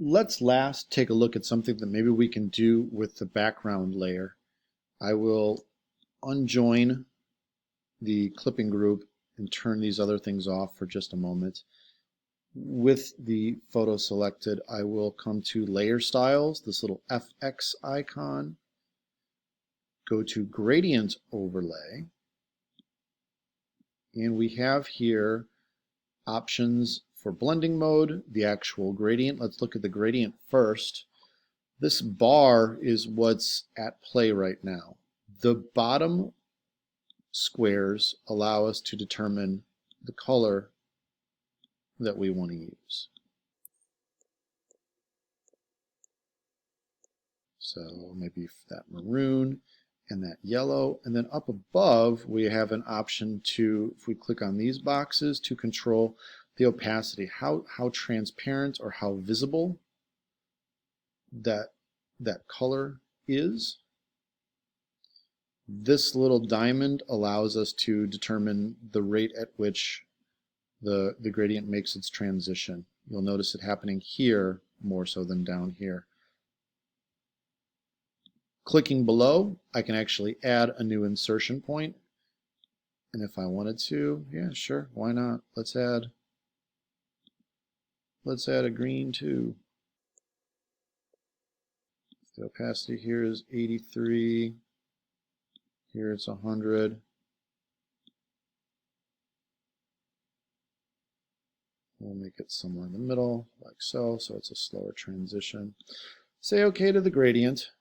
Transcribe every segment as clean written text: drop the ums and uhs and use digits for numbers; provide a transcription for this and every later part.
Let's last take a look at something that maybe we can do with the background layer. I will unjoin the clipping group and turn these other things off for just a moment. With the photo selected, I will come to Layer Styles, this little FX icon, go to Gradient Overlay, and we have here options for blending mode, the actual gradient. Let's look at the gradient first. This bar is what's at play right now. The bottom squares allow us to determine the color that we want to use. So maybe that maroon and that yellow, and then up above we have an option to, if we click on these boxes, to control the opacity, how transparent or how visible that color is. This little diamond allows us to determine the rate at which the gradient makes its transition. You'll notice it happening here more so than down here. Clicking below, I can actually add a new insertion point. And if I wanted to, yeah, sure, why not? Let's add a green too. The opacity here is 83. Here it's 100. We'll make it somewhere in the middle, like so it's a slower transition. Say OK to the gradient.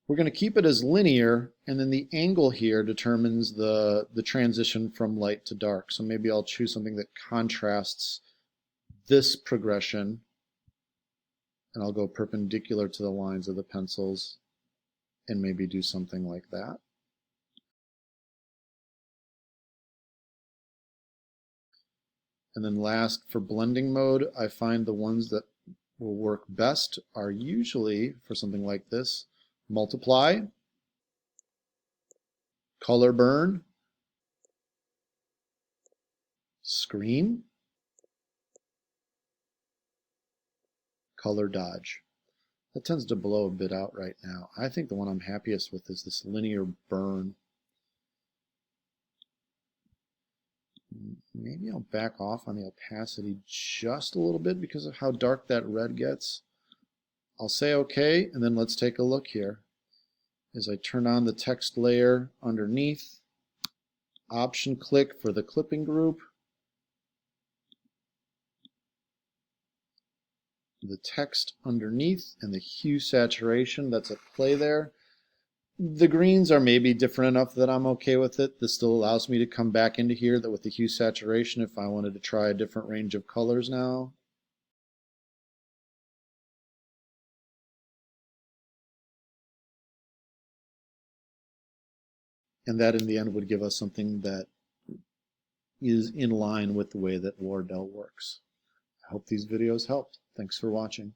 We're going to keep it as linear, and then the angle here determines the transition from light to dark. So maybe I'll choose something that contrasts this progression, and I'll go perpendicular to the lines of the pencils and maybe do something like that. And then last, for blending mode, I find the ones that will work best are usually, for something like this, multiply, color burn, screen, color dodge. That tends to blow a bit out right now. I think the one I'm happiest with is this linear burn. Maybe I'll back off on the opacity just a little bit because of how dark that red gets. I'll say OK, and then let's take a look here. As I turn on the text layer underneath, option click for the clipping group, the text underneath, and the hue saturation that's at play there. The greens are maybe different enough that I'm okay with it. This still allows me to come back into here that with the hue saturation if I wanted to try a different range of colors now. And that in the end would give us something that is in line with the way that Wardell works. I hope these videos helped. Thanks for watching.